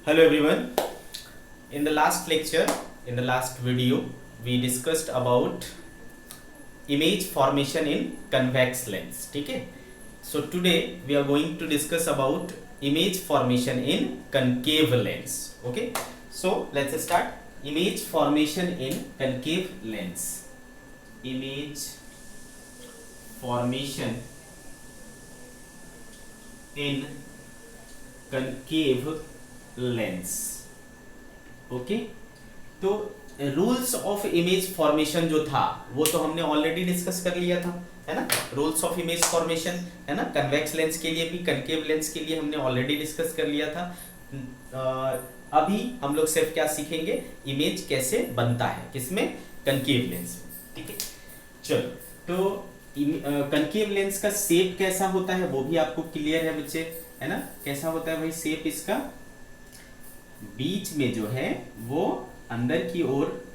Hello everyone. In the last lecture, in the last video, we discussed about image formation in convex lens. ठीक है? So today we are going to discuss about image formation in concave lens. Okay? So let's start. Image formation in concave lens. Image formation in concave lens. Okay, तो rules of image formation जो था वो तो हमने already discuss कर लिया था, है ना. रूल्स ऑफ इमेज फॉर्मेशन, है ना, कन्वेक्स लेंस के लिए भी, कनकेव लेंस के लिए हमने ऑलरेडी डिस्कस कर लिया था. अभी हम लोग सिर्फ क्या सीखेंगे, इमेज कैसे बनता है किसमें, कनकेव लेंस में. ठीक है, चलो. तो कनकेव लेंस का शेप कैसा होता है वो भी आपको क्लियर है बच्चे, है ना. कैसा होता है भाई शेप इसका, बीच में जो है वो अंदर की ओर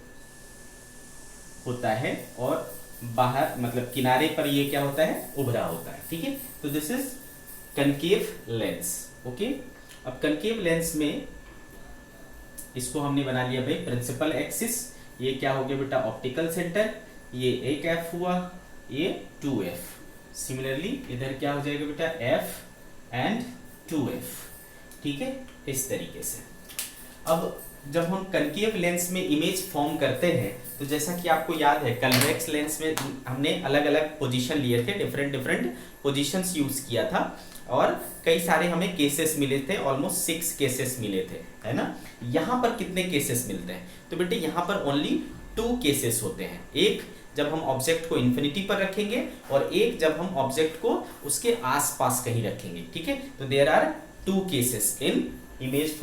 होता है और बाहर मतलब किनारे पर ये क्या होता है, उभरा होता है. ठीक है, तो this is concave lens. Okay, अब कनकेव लेंस में इसको हमने बना लिया भाई प्रिंसिपल एक्सिस. ये क्या हो गया बेटा, ऑप्टिकल सेंटर. ये एक एफ हुआ, ये 2f. सिमिलरली इधर क्या हो जाएगा बेटा, f एंड 2f. ठीक है, इस तरीके से. अब जब हम कनकेव लेंस में इमेज फॉर्म करते हैं तो जैसा कि आपको याद है, कन्वेक्स लेंस में हमने अलग अलग पोजीशन लिए थे, डिफरेंट पोजीशंस यूज किया था और कई सारे हमें केसेस मिले थे, ऑलमोस्ट 6 केसेस मिले थे, है ना. यहाँ पर कितने केसेस मिलते हैं, तो बेटे यहाँ पर ओनली 2 केसेस होते हैं. एक जब हम ऑब्जेक्ट को इन्फिनिटी पर रखेंगे और एक जब हम ऑब्जेक्ट को उसके आसपास कहीं रखेंगे. ठीक है, तो there are 2 cases in image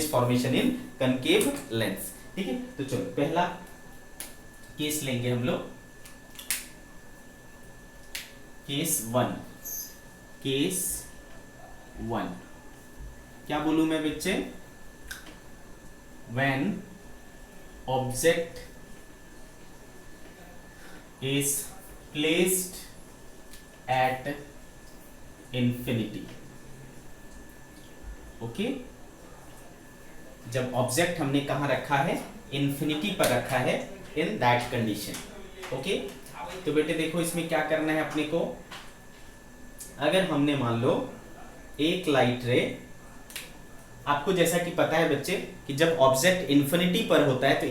formation in concave lens. ठीक है, तो चलो पहला केस लेंगे हम लोग, केस 1. क्या बोलूं मैं बच्चे, when object is placed at infinity. Okay, जब ऑब्जेक्ट हमने कहां रखा है, इन्फिनिटी पर रखा है, इन दैट कंडीशन. ओके, तो बेटे देखो इसमें क्या करना है अपने को. अगर हमने मान लो एक लाइट रे, आपको जैसा कि पता है बच्चे कि जब ऑब्जेक्ट इन्फिनिटी पर होता है तो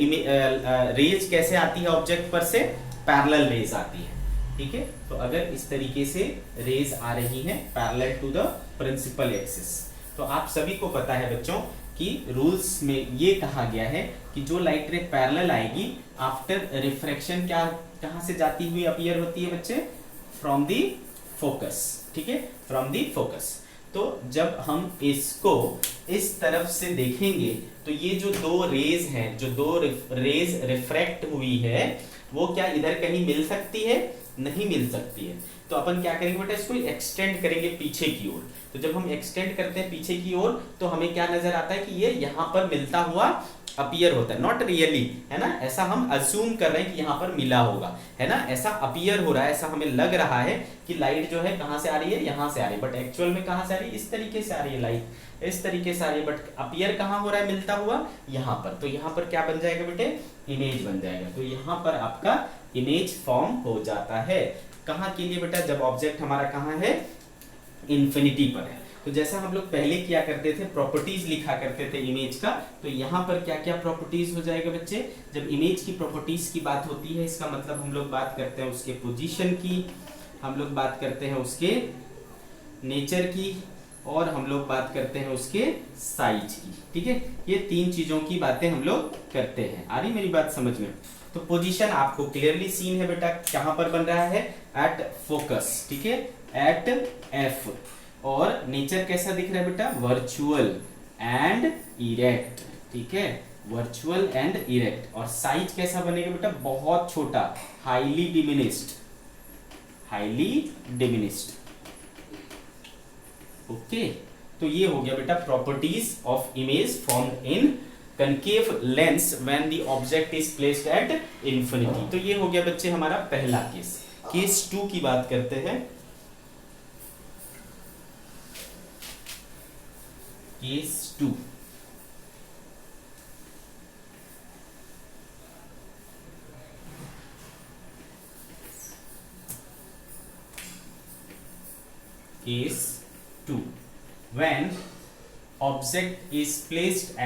रेज कैसे आती है ऑब्जेक्ट पर से, पैरेलल रेज आती है. ठीक है, तो अगर इस तरीके से रेज आ रही हैं parallel to the principal axis, तो आप सभी को पता है बच्चों कि रूल्स में ये कहा गया है कि जो लाइट रे पैरेलल आएगी आफ्टर रिफ्रैक्शन क्या कहां से जाती हुई अपीयर होती है बच्चे, फ्रॉम द फोकस. ठीक है, फ्रॉम द फोकस. तो जब हम इसको इस तरफ से देखेंगे तो ये जो 2 रेज हैं, जो 2 रेज रिफ्रैक्ट हुई है, वो क्या इधर कहीं मिल सकती है, नहीं मिल सकती है. तो अपन क्या करेंगे बेटा, इसको एक्सटेंड करेंगे पीछे की ओर. तो जब हम एक्सटेंड करते हैं पीछे की ओर तो हमें क्या नजर आता है कि ये यहाँ पर मिलता हुआ अपीयर होता है. नॉट रियली, है ना, ऐसा हम अज्यूम कर रहे हैं कि यहाँ पर मिला होगा, है ना, ऐसा अपीयर हो रहा है, ऐसा हमें लग रहा है कि लाइट जो है कहाँ से आ रही है, यहाँ से आ रही है, बट एक्चुअल में कहाँ से आ रही है, इस तरीके से आ रही है लाइट, इस तरीके से आ रही है, बट अपीयर कहाँ हो रहा है, मिलता हुआ यहाँ पर. तो यहाँ पर क्या बन जाएगा बेटे, इमेज बन जाएगा. तो यहाँ पर आपका इमेज फॉर्म हो जाता है. कहाँ के लिए बेटा, जब ऑब्जेक्ट हमारा कहाँ है, इन्फिनिटी पर है. तो जैसा हम लोग पहले किया करते थे, प्रॉपर्टीज लिखा करते थे इमेज का, तो यहाँ पर क्या क्या प्रॉपर्टीज हो जाएगा बच्चे, जब इमेज की प्रॉपर्टीज की बात होती है, इसका मतलब हम लोग बात करते हैं उसके पोजीशन की, हम लोग बात करते हैं उसके नेचर की, और हम लोग बात करते हैं उसके साइज की. ठीक है, ये 3 चीजों की बातें हम लोग करते हैं. आ रही मेरी बात समझ में. तो पोजीशन आपको क्लियरली सीन है बेटा, कहां पर बन रहा है, एट फोकस. ठीक है, एट एफ. और नेचर कैसा दिख रहा है बेटा, वर्चुअल एंड इरेक्ट. ठीक है, वर्चुअल एंड इरेक्ट. और साइज कैसा बनेगा बेटा, बहुत छोटा, हाईली डिमिनिश्ड. ओके, तो ये हो गया बेटा properties of image formed in concave lens when the object is placed at infinity. तो ये हो गया बच्चे हमारा पहला केस. केस 2 की बात करते हैं. Case 2, case 2, when object is placed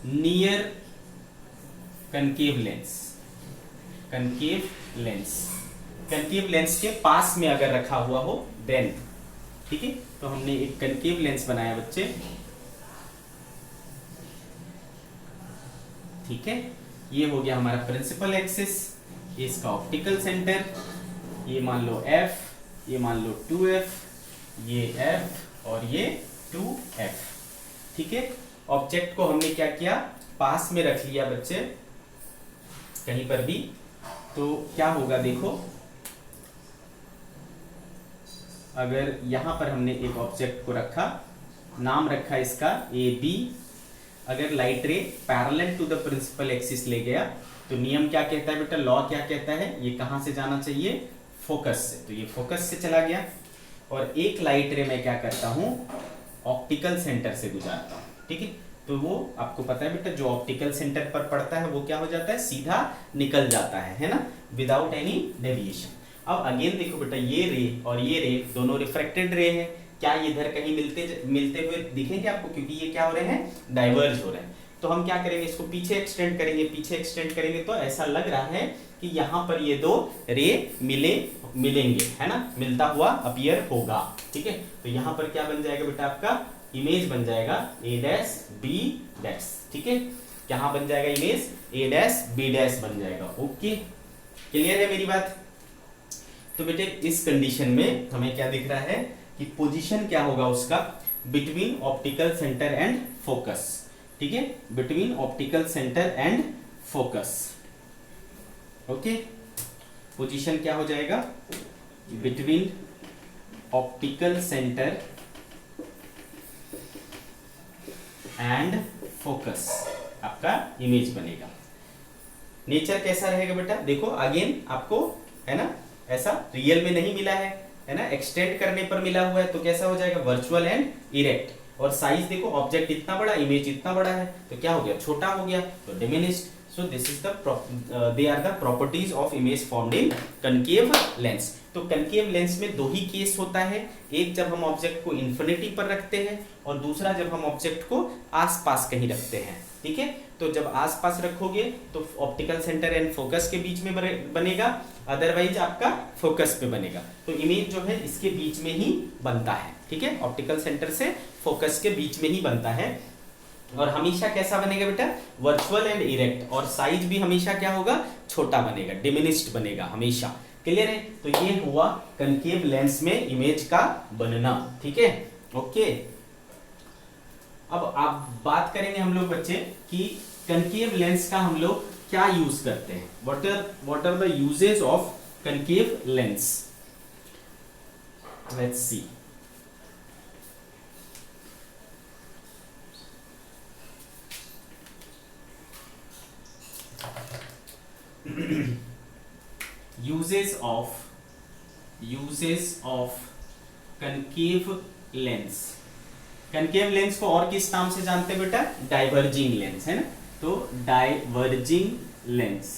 near concave lens के पास में अगर रखा हुआ हो देन, ठीक है। तो हमने एक कनकेव लेंस बनाया बच्चे, ठीक है। ये हो गया हमारा प्रिंसिपल एक्सिस, ये इसका ऑप्टिकल सेंटर, ये मान लो F, ये मान लो 2F, ये F और ये 2F, ठीक है। ऑब्जेक्ट को हमने क्या किया, पास में रख लिया बच्चे कहीं पर भी, तो क्या होगा देखो, अगर यहां पर हमने एक ऑब्जेक्ट को रखा, नाम रखा इसका AB, अगर light ray parallel to the principal axis ले गया तो नियम क्या कहता है बेटा, लॉ क्या कहता है, ये कहां से जाना चाहिए, फोकस से। तो ये फोकस से चला गया, और एक लाइट रे मैं क्या करता हूं, ऑप्टिकल सेंटर से गुजारता हूं, ठीक है। तो वो आपको पता है बेटा, जो ऑप्टिकल सेंटर पर पड़ता है वो क्या हो जाता है, सीधा निकल जाता है ना, विदाउट एनी डेविएशन। अब अगेन देखो बेटा, ये रे और ये रे दोनों रिफ्रैक्टेड रे हैं, क्या ये इधर कहीं मिलते हुए दिखेंगे आपको, क्योंकि ये क्या हो रहे हैं, डाइवर्ज हो रहे हैं। तो हम क्या करेंगे, इसको पीछे एक्सटेंड करेंगे, तो ऐसा लग रहा है कि यहाँ पर ये दो रे मिलेंगे, है ना, मिलता हुआ अपीयर होगा, ठीक है। तो यहाँ पर क्या बन जाएगा बेटा, आपका इमेज बन जाएगा A' B', ठीक है। यहाँ बन जाएगा इमेज A' B' बन जाएगा। ओके, क्लियर है मेरी बात। तो बेटे इस कंडीशन में हमें क्या दिख रहा है कि पोजीशन क्या होगा उसका, between optical centre and focus, ठीक है, between optical centre and focus. Okay, position क्या हो जाएगा, between optical centre and focus, आपका इमेज बनेगा। नेचर कैसा रहेगा बेटा, देखो अगेन आपको, है ना, ऐसा रियल में नहीं मिला है ना, एक्सटेंड करने पर मिला हुआ है, तो कैसा हो जाएगा, वर्चुअल एंड इरेक्ट। और साइज देखो, ऑब्जेक्ट इतना बड़ा, इमेज इतना बड़ा है, तो क्या हो गया, छोटा हो गया, तो diminished. So this is they are the properties of image formed in concave lens. तो कनकेव लेंस में दो ही केस होता है, एक जब हम ऑब्जेक्ट को इन्फिनिटी पर रखते हैं, और दूसरा जब हम ऑब्जेक्ट को आसपास कहीं रखते हैं, ठीक है। तो जब आसपास रखोगे तो ऑप्टिकल सेंटर एंड फोकस के बीच में बनेगा, अदरवाइज आपका फोकस पे बनेगा। तो इमेज जो है इसके बीच में ही बनता है, ठीक है, ऑप्टिकल सेंटर से फोकस के बीच में ही बनता है। और हमेशा कैसा बनेगा बेटा, वर्चुअल एंड इरेक्ट, और साइज भी हमेशा क्या होगा, छोटा बनेगा, डिमिनिश्ड बनेगा हमेशा। क्लियर है। तो ये हुआ कनकेव लेंस में इमेज का बनना, ठीक है। ओके, अब आप बात करेंगे हम लोग बच्चे कि कनकेव लेंस का हम लोग क्या यूज करते हैं, what are the uses of concave lens. Let's see. uses of concave lens। Concave lens को और किस नाम से जानते हैं बेटा, डाइवर्जिंग लेंस, है ना। तो डाइवर्जिंग लेंस,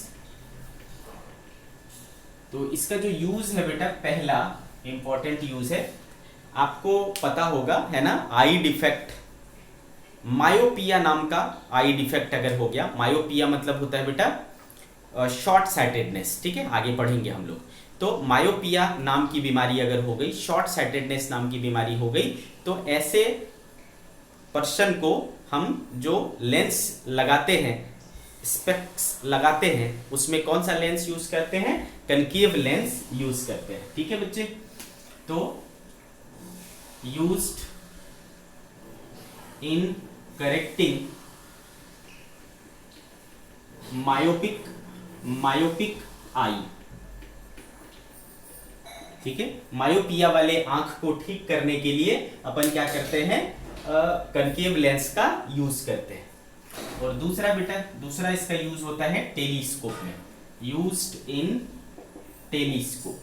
तो इसका जो यूज है बेटा, पहला इंपॉर्टेंट यूज है, आपको पता होगा, है ना, आई डिफेक्ट, मायोपिया नाम का आई डिफेक्ट अगर हो गया, मायोपिया मतलब होता है बेटा शॉर्ट साइटेडनेस, ठीक है, आगे पढ़ेंगे हम लोग। तो मायोपिया नाम की बीमारी अगर हो गई, शॉर्ट साइटेडनेस नाम की बीमारी हो गई, तो ऐसे पर्सन को हम जो लेंस लगाते हैं, स्पेक्स लगाते हैं, उसमें कौन सा लेंस यूज करते हैं, कनकेव लेंस यूज करते हैं, ठीक है बच्चे। तो used in correcting myopic eye, ठीक है, मायोपिया वाले आंख को ठीक करने के लिए अपन क्या करते हैं, कनकेव लेंस का यूज करते हैं। और दूसरा बेटा, दूसरा इसका यूज होता है टेलीस्कोप में, used in telescope,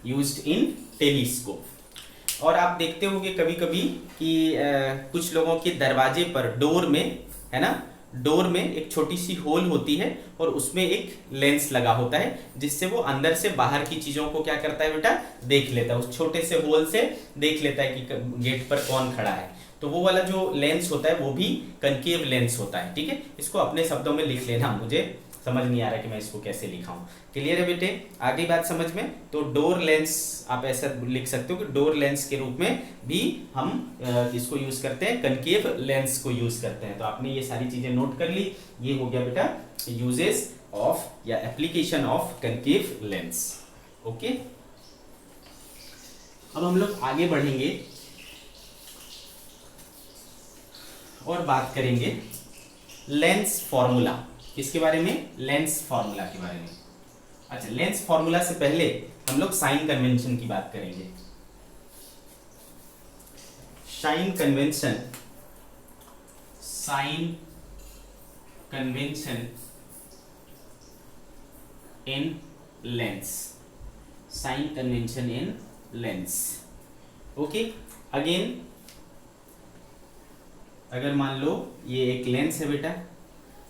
used in telescope. और आप देखते होंगे कभी कभी कि कुछ लोगों के दरवाजे पर डोर में, है ना, डोर में एक छोटी सी होल होती है और उसमें एक लेंस लगा होता है जिससे वो अंदर से बाहर की चीजों को क्या करता है बेटा, देख लेता है। उस छोटे से होल से देख लेता है कि गेट पर कौन खड़ा है। तो वो वाला जो लेंस होता है वो भी कनकेव लेंस होता है। ठीक है, इसको अपने शब्दों में लिख लेना, मुझे समझ नहीं आ रहा कि मैं इसको कैसे लिखाऊं। क्लियर है बेटे, आगे बात समझ में। तो डोर लेंस आप ऐसा लिख सकते हो कि डोर लेंस के रूप में भी हम इसको यूज करते हैं, कनकेव लेंस को यूज करते हैं। तो आपने ये सारी चीजें नोट कर ली। ये हो गया बेटा यूजेस ऑफ या application of concave lens. Okay, अब हम लोग आगे बढ़ेंगे और बात करेंगे लेंस फॉर्मूला। किसके बारे में? लेंस फॉर्मूला के बारे में। अच्छा, लेंस फॉर्मूला से पहले हम लोग साइन कन्वेंशन की बात करेंगे। Sign convention, sign convention in lens, sign convention in lens. Okay, again अगर मान लो ये एक लेंस है बेटा,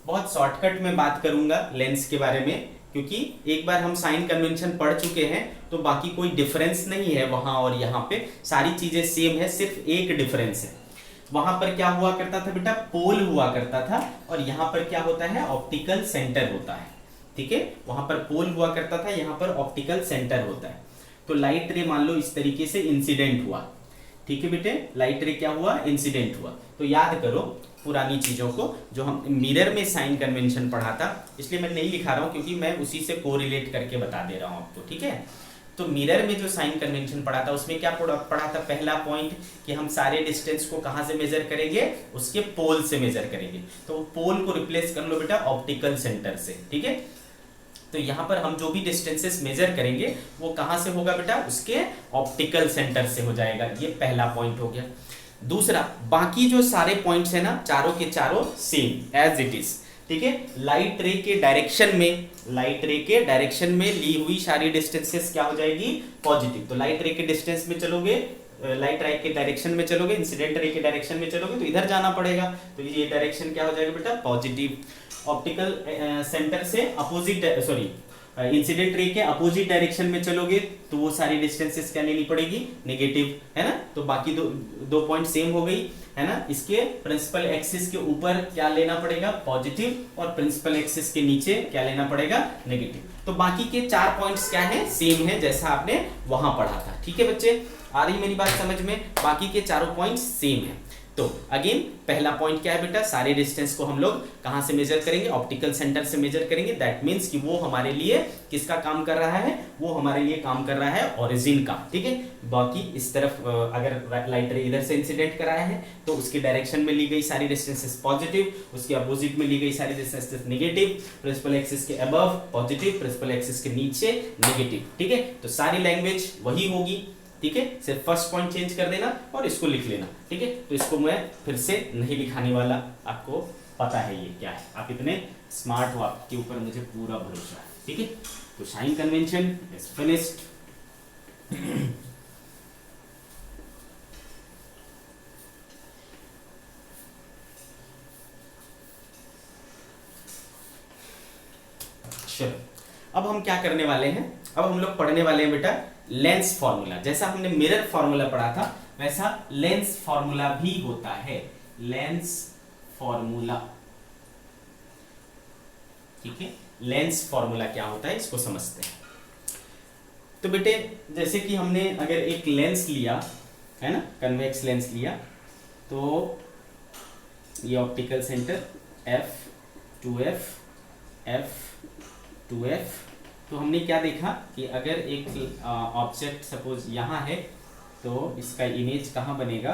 बहुत शॉर्टकट में बात करूंगा लेंस के बारे में, क्योंकि एक बार हम साइन कन्वेंशन पढ़ चुके हैं तो बाकी कोई डिफरेंस नहीं है वहां और यहाँ पे, सारी चीजें सेम है, सिर्फ एक डिफरेंस है। वहां पर क्या हुआ करता था बेटा, पोल हुआ करता था, और यहाँ पर क्या होता है, ऑप्टिकल सेंटर होता है। ठीक है, वहां पर पोल हुआ करता था, यहाँ पर ऑप्टिकल सेंटर होता है। तो लाइट रे मान लो इस तरीके से इंसिडेंट हुआ। ठीक है बेटे, लाइट रे क्या हुआ, इंसिडेंट हुआ। तो याद करो पुरानी चीजों को जो हम मिरर में साइन कन्वेंशन पढ़ा था, इसलिए मैं नहीं लिखा रहा हूं क्योंकि मैं उसी से कोरिलेट करके बता दे रहा हूं आपको। ठीक है, तो मिरर में जो साइन कन्वेंशन पढ़ा था उसमें क्या पढ़ा था, पहला पॉइंट कि हम सारे डिस्टेंस को कहां से मेजर करेंगे, उसके पोल से मेजर करेंगे। तो पोल को रिप्लेस कर लो बेटा ऑप्टिकल सेंटर से। ठीक है, तो यहां पर हम जो भी डिस्टेंसेस मेजर करेंगे वो कहां से होगा बेटा, उसके ऑप्टिकल सेंटर से हो जाएगा। ये पहला पॉइंट हो गया। दूसरा, बाकी जो सारे पॉइंट्स है ना, चारों के चारों सेम एज इट इज। ठीक है, लाइट रे के डायरेक्शन में, लाइट रे के डायरेक्शन में ली हुई सारी डिस्टेंसेस क्या हो जाएगी, पॉजिटिव। तो लाइट रे के डिस्टेंस में चलोगे, लाइट रे के डायरेक्शन में चलोगे, इंसिडेंट रे के डायरेक्शन में चलोगे तो इधर जाना पड़ेगा। तो ये डायरेक्शन क्या हो जाएगा बेटा, पॉजिटिव। ऑप्टिकल सेंटर से अपोजिट, सॉरी इंसिडेंट रे के अपोजिट डायरेक्शन में चलोगे तो वो सारी डिस्टेंसेस क्या लेनी पड़ेगी, नेगेटिव, है ना। तो बाकी दो पॉइंट सेम हो गई, है ना। इसके प्रिंसिपल एक्सिस के ऊपर क्या लेना पड़ेगा, पॉजिटिव, और प्रिंसिपल एक्सिस के नीचे क्या लेना पड़ेगा, नेगेटिव। तो बाकी के 4 पॉइंट्स क्या है, सेम है जैसा आपने वहां पढ़ा था। ठीक है बच्चे, आ रही मेरी बात समझ में, बाकी के चारों पॉइंट्स सेम है। तो अगेन पहला पॉइंट क्या है बेटा, सारे डिस्टेंस को हम लोग कहां से मेजर करेंगे, ऑप्टिकल सेंटर से मेजर करेंगे। दैट मींस कि वो हमारे लिए किसका काम कर रहा है, वो हमारे लिए काम कर रहा है ओरिजिन का। ठीक है, बाकी इस तरफ अगर लाइट रे इधर से इंसिडेंट कराया है तो उसके डायरेक्शन में ली गई सारी डिस्टेंसेस पॉजिटिव, उसके अपोजिट में ली गई सारी डिस्टेंसेस नेगेटिव, प्रिंसिपल एक्सिस के अबव पॉजिटिव, प्रिंसिपल एक्सिस के नीचे नेगेटिव। ठीक है, तो सारी लैंग्वेज वही होगी। ठीक है, सिर्फ फर्स्ट पॉइंट चेंज कर देना और इसको लिख लेना। ठीक है, तो इसको मैं फिर से नहीं लिखाने वाला, आपको पता है ये क्या है, आप इतने स्मार्ट हो, आपके ऊपर मुझे पूरा भरोसा है। ठीक है, तो साइन कन्वेंशन इज फिनिश्ड। चलो, अब हम क्या करने वाले हैं, अब हम लोग पढ़ने वाले हैं बेटा लेंस फॉर्मूला। जैसा हमने मिरर फॉर्मूला पढ़ा था वैसा लेंस फॉर्मूला भी होता है, लेंस फॉर्मूला। ठीक है, लेंस फॉर्मूला क्या होता है इसको समझते हैं। तो बेटे जैसे कि हमने अगर एक लेंस लिया है ना, कन्वेक्स लेंस लिया, तो ये ऑप्टिकल सेंटर F2F F2F, तो हमने क्या देखा कि अगर एक ऑब्जेक्ट सपोज यहाँ है तो इसका इमेज कहाँ बनेगा,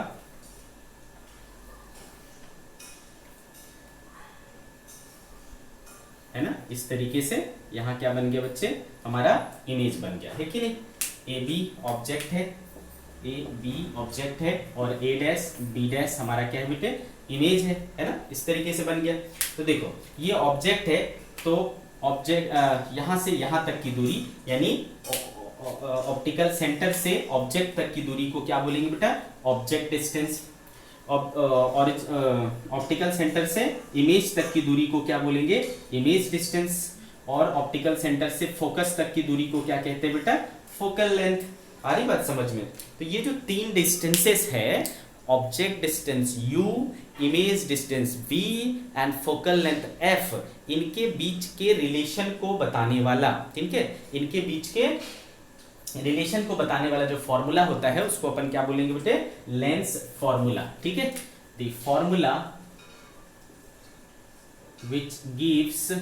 है ना, इस तरीके से यहाँ क्या बन गया बच्चे, हमारा इमेज बन गया है कि नहीं। ए बी ऑब्जेक्ट है, ए बी ऑब्जेक्ट है और ए डैश बी डैश हमारा क्या है बेटे, इमेज है ना, इस तरीके से बन गया। तो देखो ये ऑब्जेक्ट है, तो ऑब्जेक्ट यहाँ से यहाँ तक की दूरी, यानी ऑप्टिकल सेंटर से ऑब्जेक्ट तक की दूरी को क्या बोलेंगे बेटा? Object distance. और ऑप्टिकल सेंटर से इमेज तक की दूरी को क्या बोलेंगे? Image distance. और ऑप्टिकल सेंटर से फोकस तक की दूरी को क्या कहते हैं बेटा? Focal length. आ रही बात समझ में? तो ये जो तीन डिस्टेंसेस है, object distance u, image distance v and focal length f, इनके बीच के रिलेशन को बताने वाला, ठीक है, इनके बीच के रिलेशन को बताने वाला जो फॉर्मूला होता है उसको अपन क्या बोलेंगे बेटे? Lens formula. ठीक है, the formula which gives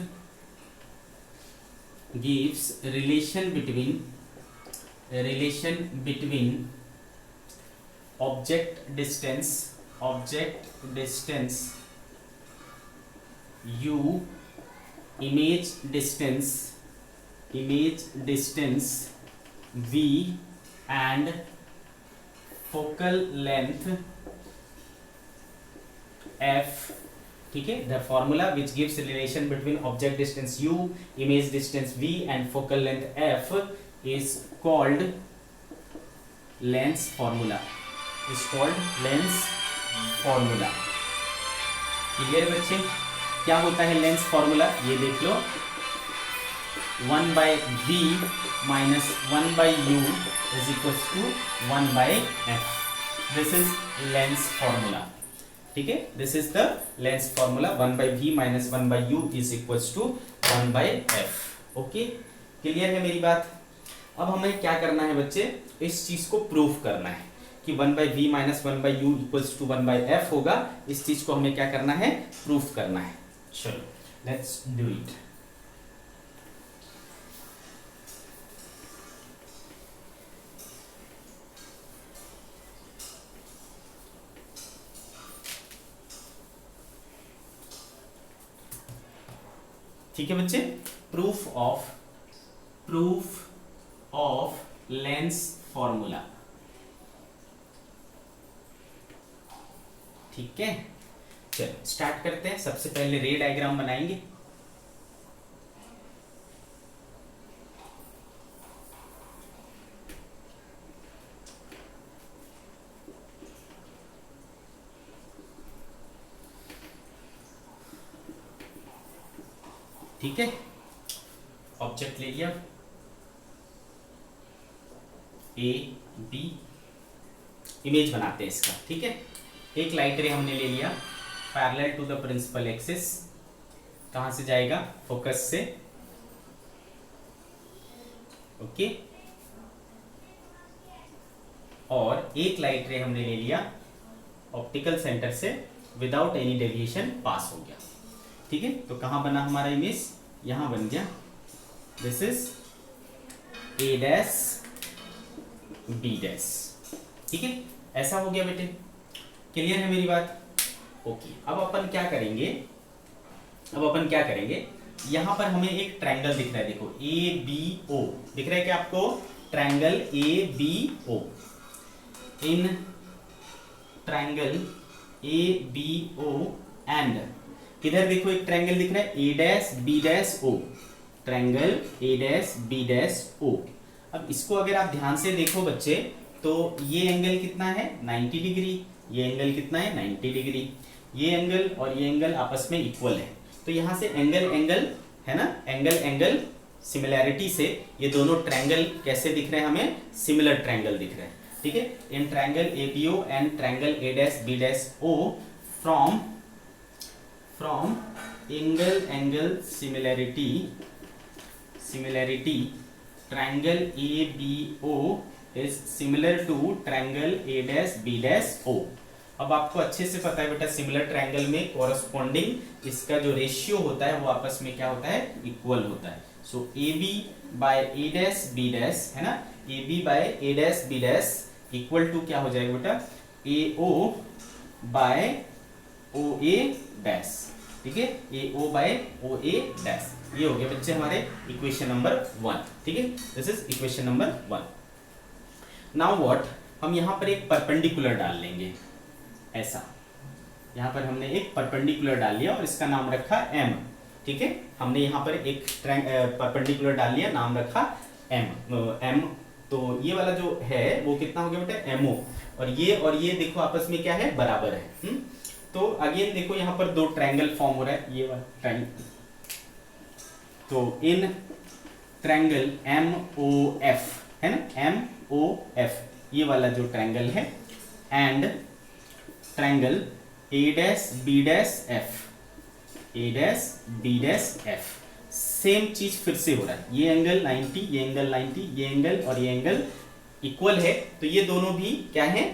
relation between object distance u, image distance v and focal length f। ठीक है, the formula which gives relation between object distance u, image distance v and focal length f is called lens formula. Clear बच्चे? क्या होता है lens formula? ये देख लो, 1/v minus 1/u is equals to 1/f। This is lens formula. ठीक है, this is the lens formula. 1/v minus 1/u is equals to 1/f। Okay, clear है मेरी बात? अब हमें क्या करना है बच्चे? इस चीज को प्रूफ करना है कि 1/v minus 1/u equals to 1/f होगा। इस चीज को हमें क्या करना है? प्रूफ करना है। चलो, लेट्स डू इट। ठीक है बच्चे, प्रूफ ऑफ लेंस फॉर्मूला। ठीक है, चल स्टार्ट करते हैं। सबसे पहले रे डायग्राम बनाएंगे। ठीक है, ऑब्जेक्ट ले लिया ए बी, इमेज बनाते हैं इसका। ठीक है, एक लाइट रे हमने ले लिया parallel to the principal axis. कहां से जाएगा? फोकस से। ओके, और एक लाइट रे हमने ले लिया ऑप्टिकल सेंटर से विदाउट एनी डेविएशन पास हो गया। ठीक है, तो कहां बना हमारा इमेज? यहां बन गया। This is A dash B dash. ठीक है, ऐसा हो गया बेटे। क्लियर है मेरी बात? ओके, अब अपन क्या करेंगे? यहां पर हमें एक ट्रायंगल दिख रहा है। देखो, ए बी ओ दिख रहा है क्या आपको? Triangle A B O. In triangle A B O and इधर देखो एक ट्रायंगल दिख रहा है A dash B dash O. Triangle A dash B dash O. अब इसको अगर आप ध्यान से देखो बच्चे, तो ये एंगल कितना है? 90 डिग्री। ये एंगल कितना है? 90 डिग्री। ये एंगल और ये एंगल आपस में इक्वल है। तो यहां से एंगल है ना, एंगल सिमिलैरिटी से ये दोनों ट्रायंगल कैसे दिख रहे हैं? हमें सिमिलर ट्रायंगल दिख रहे हैं। ठीक है, in triangle A B O and triangle A dash B dash O from angle similarity triangle ABO is similar to triangle A dash B dash O। अब आपको अच्छे से पता है बेटा, सिमिलर ट्रायंगल में कोरस्पॉन्डिंग इसका जो रेशियो होता है वो आपस में क्या होता है? इक्वल होता है। So AB by A dash B dash है ना, AB by A dash B dash equal to क्या हो जाएगा बेटा? AO by OA dash. ठीक है, AO बाय OA डैश। ये हो गया बच्चे हमारे इक्वेशन नंबर 1। ठीक है, this is equation number 1। Now what, हम यहां पर एक परपेंडिकुलर डाल लेंगे। ऐसा यहां पर हमने एक परपेंडिकुलर डाल लिया और इसका नाम रखा M। ठीक है, हमने यहाँ पर एक परपेंडिकुलर डाल लिया, नाम रखा एम। तो ये वाला जो है वो कितना हो गया बेटा, एमओ, और ये देखो आपस में क्या है, बराबर है। तो अगेन देखो यहाँ पर दो ट्रायंगल फॉर्म हो रहा है, ये वाला ट्रायंगल। तो इन ट्रायंगल MOF है ना, MOF ये वाला जो ट्रायंगल है, and triangle A', B', same चीज फिर से हो रहा है, ये एंगल 90, ये एंगल 90, ये एंगल और ये एंगल इक्वल है, तो ये दोनों भी क्या है,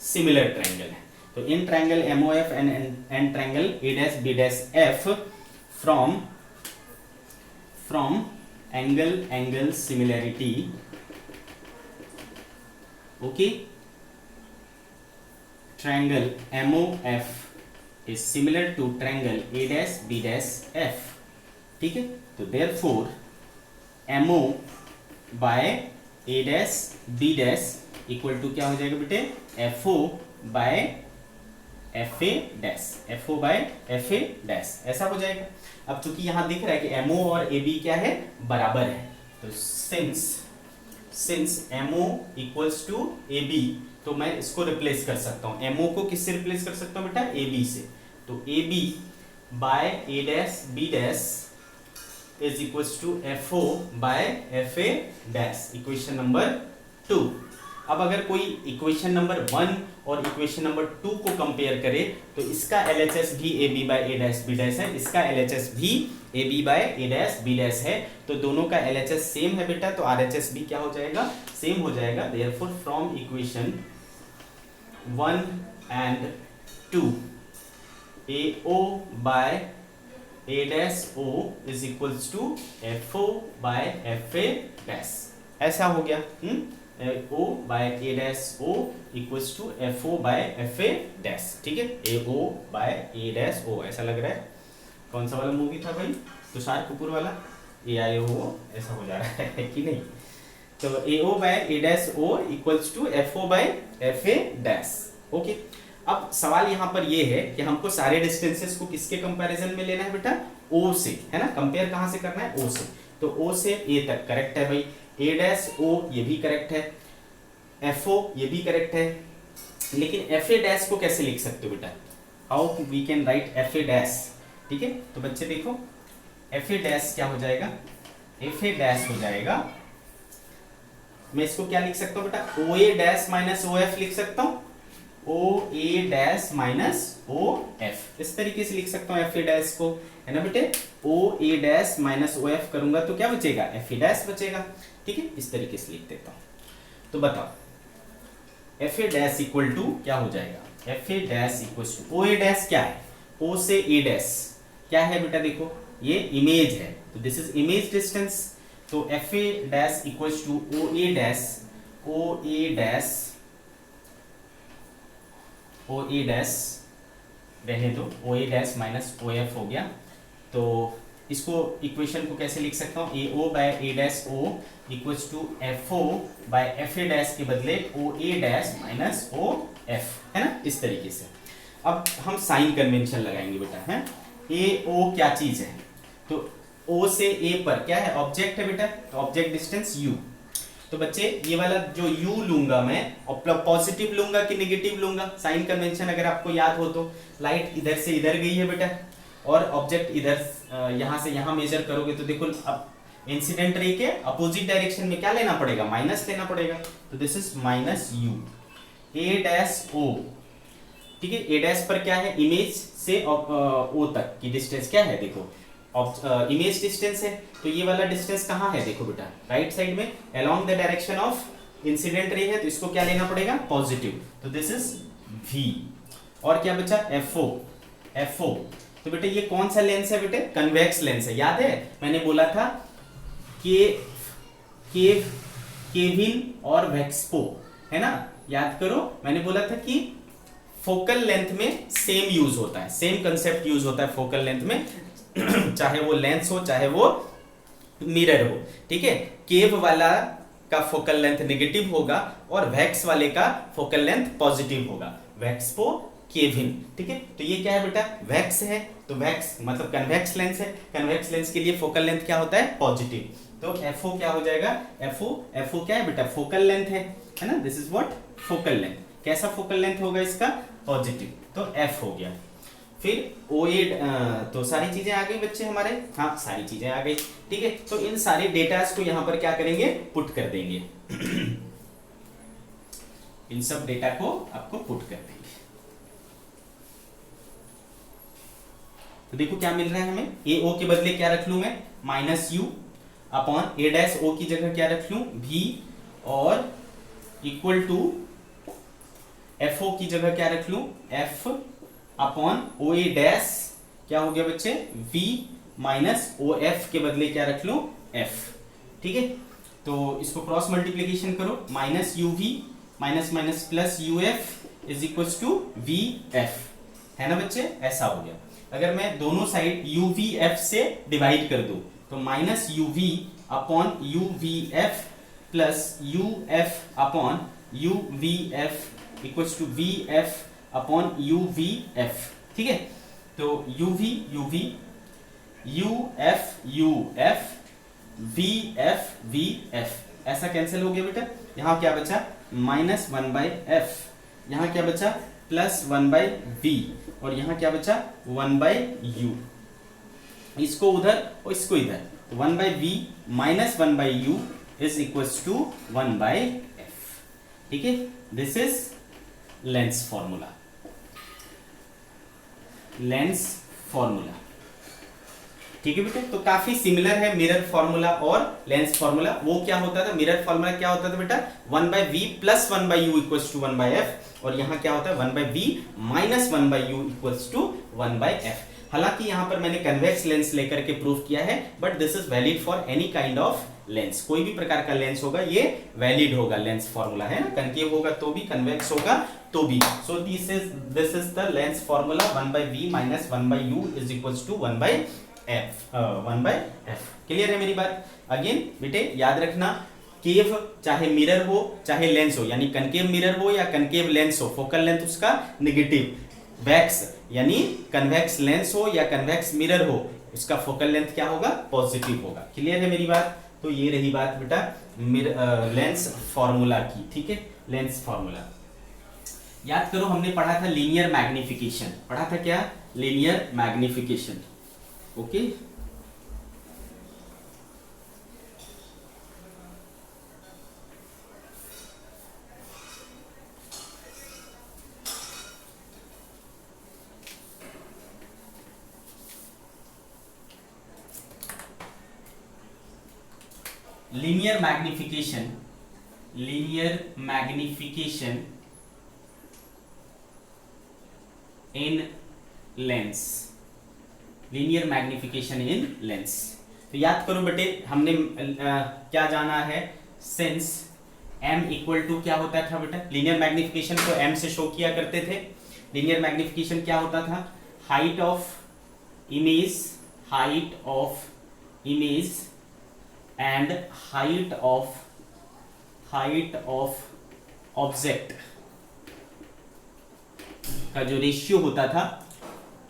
सिमिलर ट्रायंगल है। तो in triangle MOF and triangle A', B', from angle similarity, okay, triangle MOF is similar to triangle A', B', ठीक है। तो therefore MO by A', B' equal to क्या हो जाएगा बेटे, FO by FA', ऐसा हो जाएगा। अब चूंकि यहां दिख रहा है कि MO और AB क्या है, बराबर है, तो since MO equals to AB, तो मैं इसको रिप्लेस कर सकता हूं, MO को किससे रिप्लेस कर सकता हूं बेटा, AB से। तो AB by A', B' is equals to FO by FA', equation number 2। अब अगर कोई इक्वेशन नंबर 1 और इक्वेशन नंबर 2 को कंपेयर करे, तो इसका LHS भी AB बाय A', B' है, इसका LHS भी AB बाय A', B' है, तो दोनों का LHS सेम है बेटा, तो RHS भी क्या हो जाएगा, सेम हो जाएगा। Therefore from equation 1 and 2 AO by A', O is equals to FO by FA', ऐसा हो गया। AO by A', O equals to FO by FA', ठीक है, AO by A', O ऐसा लग रहा है, कौन सा वाला मूवी था भाई, तुषार कपूर वाला, AIO, ऐसा हो जा रहा है कि नहीं। तो AO by A', O equals to FO by FA', okay. अब सवाल यहाँ पर ये है कि हमको सारे डिस्टेंसेस को किसके कंपैरिजन में लेना है बेटा, O से, है ना, कंपेयर कहाँ से करना है, O से। तो O से A तक करेक्ट है भाई, A', O ये भी करेक्ट है, FO ये भी करेक्ट है, लेकिन FA' को कैसे लिख सकते हो बेटा, how we can write FA', ठीक है। तो बच्चे देखो FA' क्या हो जाएगा, FA' हो जाएगा, मैं इसको क्या लिख सकता हूँ बेटा, OA' माइनस OF लिख सकता हूँ, OA' माइनस OF, इस तरीके से लिख सकता हूँ FA' को, है ना बेटे। OA' माइनस OF करूंगा तो क्या बचेगा, FA' बचेगा, ठीक है, इस तरीके से लिख देता हूँ। तो बताओ FA' इक्वल टू क्या हो जाएगा, FA' इक्वल टू OA' क्या है, O से A' क्या है बेटा, देखो ये इमेज है, तो दिस इज इमेज डिस्टेंस, तो FA' इक्वल टू OA' रहने दो, OA' माइनस OF हो गया। तो इसको इक्वेशन को कैसे लिख सकता हूँ, AO by A' O equals to FO by FA' के बदले OA' माइनस OF, है ना, इस तरीके से। अब हम साइन कन्वेंशन लगाएंगे बेटा, है AO क्या चीज है, तो O से A पर क्या है, ऑब्जेक्ट है बेटा, तो ऑब्जेक्ट डिस्टेंस U। तो बच्चे ये वाला जो U लूंगा मैं, और पॉजिटिव लूंगा कि नेगेटिव लूंगा, साइन कन्वेंशन अगर आपको याद हो तो, लाइट इधर से इधर गई है बेटा, और ऑब्जेक्ट इधर यहाँ से यहाँ मेजर करोगे तो देखो अब इंसिडेंट रे के अपोजिट डायरेक्शन में क्या लेना पड़ेगा, माइनस लेना पड़ेगा, तो this is minus U। A', O, ठीक है, A' पर क्या है, इमेज से O तक की डिस्टेंस क्या है, देखो इमेज डिस्टेंस है, तो ये वाला डिस्टेंस कहाँ है, देखो बेटा राइट साइड में, along the direction of incident ray है, तो इसको क्या लेना पड़ेगा, पॉजिटिव, तो दिस इज V। और क्या बचा, FO, तो बेटे ये कौन सा लेंस है बेटे, कन्वेक्स लेंस है, याद है मैंने बोला था केविन और वेक्सपो, है ना, याद करो, मैंने बोला था कि फोकल लेंथ में सेम यूज होता है, सेम कंसेप्ट यूज होता है फोकल लेंथ में, चाहे वो लेंस हो चाहे वो मिरर हो, ठीक है। केव वाला का फोकल लेंथ नेगेटिव होगा और वैक्स वाले का फोकल लेंथ पॉजिटिव होगा, वैक्सपो केविन, ठीक है। तो ये क्या है बेटा, वैक्स है, तो वैक्स मतलब कन्वेक्स लेंस है, कन्वेक्स लेंस के लिए फोकल लेंथ क्या होता है, पॉजिटिव। तो FO क्या हो जाएगा, FO क्या है बेटा, फोकल लेंथ है ना, this is what focal length. कैसा फोकल लेंथ होगा इसका, पॉजिटिव, तो F हो गया। फिर OA, तो सारी चीजें आ गई बच्चे हमारे, हाँ सारी चीजें आ गई, ठीक है। तो इन सारे डेटास को यहाँ पर क्या करेंगे, पुट कर देंगे इन सब डेटा को आपको पुट कर देंगे। तो देखो क्या मिल रहा है हमें, AO के बदले क्या रख लूं मैं, -U अपॉन A' की जगह क्या रख लूं, V, और इक्वल टू FO की जगह क्या रख लूं, F अपॉन OA' क्या हो गया बच्चे, V माइनस OF के बदले क्या रख लूं, F, ठीक है। तो इसको क्रॉस मल्टीप्लीकेशन करो, -UV minus minus plus UF is equal to VF, है ना बच्चे, ऐसा हो गया। अगर मैं दोनों साइड UVF से डिवाइड कर दूं तो -UV upon UVF plus UF upon UVF equals to VF upon UVF, ठीक है। तो UV UV, UF UF, VF VF, ऐसा कैंसिल हो गया बेटा। यहां क्या बचा, -1/F, यहां क्या बचा, +1/V, और यहां क्या बचा, 1/U। इसको उधर और इसको इधर, 1/V minus 1/U is equals to 1/F, ठीक है। This is lens formula, lens formula, ठीक है बेटे। तो काफी सिमिलर है मिरर फॉर्मूला और लेंस फॉर्मूला। वो क्या होता था, मिरर फॉर्मूला क्या होता था बेटा, 1/V plus 1/U equals to 1/F, और यहाँ क्या होता है 1/V minus 1/U equals to 1/F। हालांकि यहाँ पर मैंने कन्वेक्स लेंस लेकर के प्रूव किया है, but this is valid for any kind of lens, कोई भी प्रकार का लेंस होगा ये वैलिड होगा, लेंस फॉर्मूला है ना, कनकेव होगा तो भी, कन्वेक्स होगा तो भी। So this is the lens formula, 1/V minus 1/U is equals to 1/F। Clear है मेरी बात। अगेन बेटे याद रखना, केव चाहे मिरर हो चाहे लेंस हो, यानी कनकेव मिरर हो या कनकेव लेंस हो, फोकल लेंथ उसका नेगेटिव, वैक्स यानी कन्वेक्स लेंस हो या कन्वेक्स मिरर हो, उसका फोकल लेंथ क्या होगा, पॉजिटिव होगा। क्लियर है मेरी बात। तो ये रही बात बेटा लेंस फॉर्मूला की, ठीक है, लेंस फॉर्मूला। याद करो हमने पढ़ा था लीनियर मैग्निफिकेशन, पढ़ा था क्या, linear magnification, okay. Linear magnification, linear magnification इन लेंस, लीनियर मैग्निफिकेशन इन लेंस। तो याद करो बेटे हमने क्या जाना है, सिंस m इक्वल टू क्या होता था बेटा, लीनियर मैग्निफिकेशन को m से शो किया करते थे। लीनियर मैग्निफिकेशन क्या होता था, height of image, height of image and height of object का जो रेशियो होता था,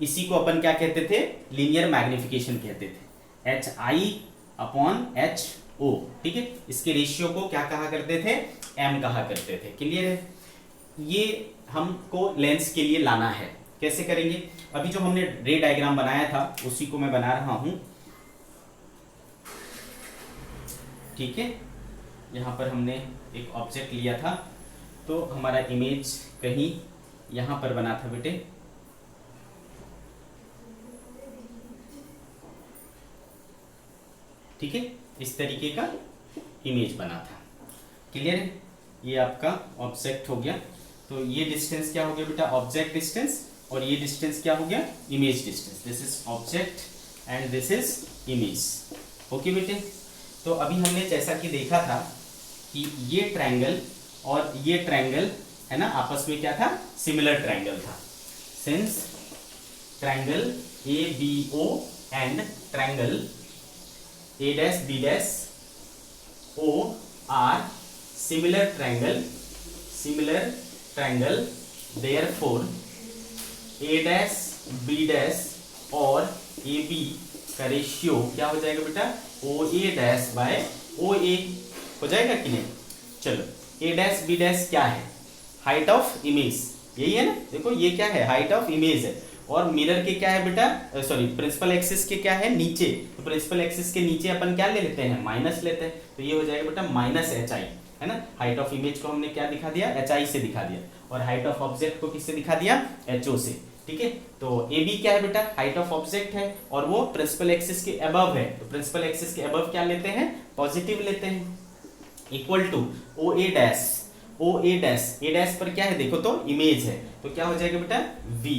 इसी को अपन क्या कहते थे, लीनियर मैग्निफिकेशन कहते थे, HI/HO, ठीक है। इसके रेशियो को क्या कहा करते थे, m कहा करते थे। क्लियर है। ये हमको लेंस के लिए लाना है, कैसे करेंगे, अभी जो हमने रे डायग्राम बनाया था उसी को मैं बना रहा हूं, ठीक है। यहाँ पर हमने एक ऑब्जेक्ट लिया था, तो हमारा इमेज कहीं यहाँ पर बना था बेटे, ठीक है, इस तरीके का इमेज बना था। क्लियर है। ये आपका ऑब्जेक्ट हो गया। तो ये डिस्टेंस क्या हो गया बेटा, ऑब्जेक्ट डिस्टेंस, और ये डिस्टेंस क्या हो गया, image distance. This is object and this is image, okay बेटे। तो अभी हमने जैसा कि देखा था कि ये ट्रायंगल और ये ट्रायंगल है ना, आपस में क्या था, सिमिलर ट्रायंगल था। Since triangle ABO and triangle A'/B'/O are similar triangle, therefore A'/B' और ए बी का रेशियो क्या हो जाएगा बेटा, ओ ए डैश बाय ओ ए हो जाएगा कि नहीं। चलो ए डैश बी डैश क्या है, हाइट ऑफ इमेज, यही है ना। देखो ये क्या है, हाइट ऑफ इमेज है, और मिरर के क्या है बेटा, सॉरी प्रिंसिपल एक्सिस के क्या है, नीचे। तो प्रिंसिपल एक्सिस के नीचे अपन क्या ले लेते हैं, माइनस लेते हैं। तो ये हो जाएगा बेटा माइनस एच आई, है ना। हाइट ऑफ इमेज को हमने क्या दिखा दिया, एच आई से दिखा दिया, और हाइट ऑफ ऑब्जेक्ट को किससे दिखा दिया, एच ओ से। ठीक है, तो ए बी क्या है बेटा, हाइट ऑफ ऑब्जेक्ट है, और वो प्रिंसिपल एक्सिस के अबव है। तो प्रिंसिपल एक्सिस के अबव क्या लेते हैं, पॉजिटिव लेते हैं, इक्वल टू ओ ए डैश, ओ ए डैश, ए डैश पर क्या है देखो तो इमेज है, तो क्या हो जाएगा बेटा वी।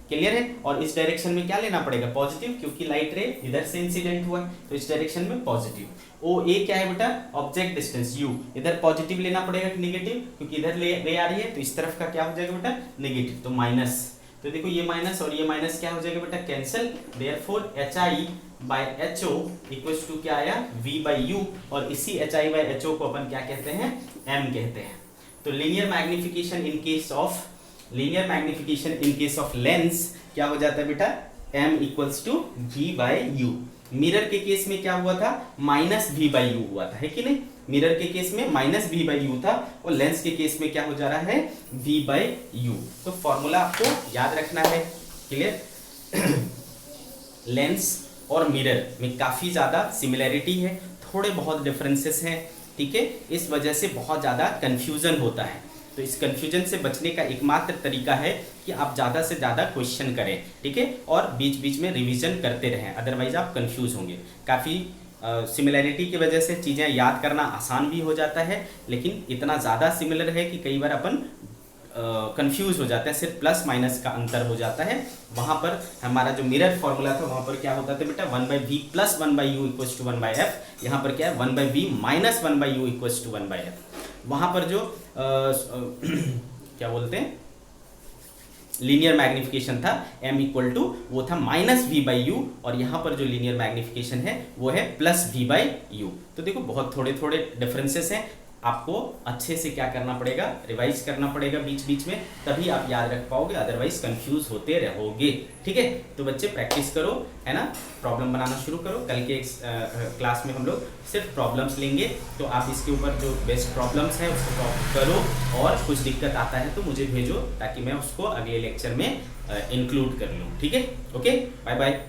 क्लियर है। और इस डायरेक्शन में क्या लेना पड़ेगा, पॉजिटिव, क्योंकि लाइट रे इधर से इंसिडेंट हुआ है, तो इस डायरेक्शन में पॉजिटिव। ओ ए क्या है बेटा, ऑब्जेक्ट डिस्टेंस यू, इधर पॉजिटिव लेना पड़ेगा कि नेगेटिव, क्योंकि इधर रे आ रही है, तो इस तरफ का क्या हो जाएगा बेटा, नेगेटिव, तो माइनस। तो देखो ये माइनस और ये माइनस क्या हो जाएगा बेटा, cancel. Therefore H I by H O equals to क्या आया, वी बाई यू, और इसी H I by H O को अपन क्या कहते हैं, एम कहते हैं। तो linear magnification in case of, linear magnification in case of lens क्या हो जाता है बेटा, m equals to v by U. Mirror के केस में क्या हुआ था, माइनस v बाई यू हुआ था, है कि नहीं। मिरर के केस में माइनस v बाई यू था, और लेंस के केस में क्या हो जा रहा है, v बाई यू। तो फॉर्मूला आपको याद रखना है। क्लियर। लेंस और मिरर में काफी ज्यादा सिमिलैरिटी है, थोड़े बहुत डिफरेंसेस हैं, ठीक है। इस वजह से बहुत ज्यादा कंफ्यूजन होता है। तो इस कंफ्यूजन से बचने का एकमात्र तरीका है कि आप ज़्यादा से ज़्यादा क्वेश्चन करें, ठीक है, और बीच बीच में रिवीजन करते रहें, अदरवाइज आप कंफ्यूज होंगे। काफ़ी सिमिलैरिटी की वजह से चीज़ें याद करना आसान भी हो जाता है, लेकिन इतना ज़्यादा सिमिलर है कि कई बार अपन कंफ्यूज हो जाता है, सिर्फ प्लस माइनस का अंतर हो जाता है। वहाँ पर हमारा जो मिरर फॉर्मूला था वहाँ पर क्या होता था बेटा, 1/v plus 1/u equals to 1/f। यहाँ पर क्या है, 1/v minus 1/u equals to 1/f। वहाँ पर जो क्या बोलते हैं, लीनियर मैग्निफिकेशन था m इक्वल टू, वो था माइनस v बाई यू, और यहाँ पर जो लीनियर मैग्निफिकेशन है वो है प्लस v बाई यू। तो देखो बहुत थोड़े थोड़े डिफरेंसेस हैं, आपको अच्छे से क्या करना पड़ेगा, रिवाइज करना पड़ेगा बीच बीच में, तभी आप याद रख पाओगे, अदरवाइज कंफ्यूज होते रहोगे। ठीक है, तो बच्चे प्रैक्टिस करो, है ना, प्रॉब्लम बनाना शुरू करो। कल के क्लास में हम लोग सिर्फ प्रॉब्लम्स लेंगे, तो आप इसके ऊपर जो बेस्ट प्रॉब्लम्स हैं उसको सॉल्व करो, और कुछ दिक्कत आता है तो मुझे भेजो, ताकि मैं उसको अगले लेक्चर में इंक्लूड कर लूँ। ठीक है, ओके, बाय बाय।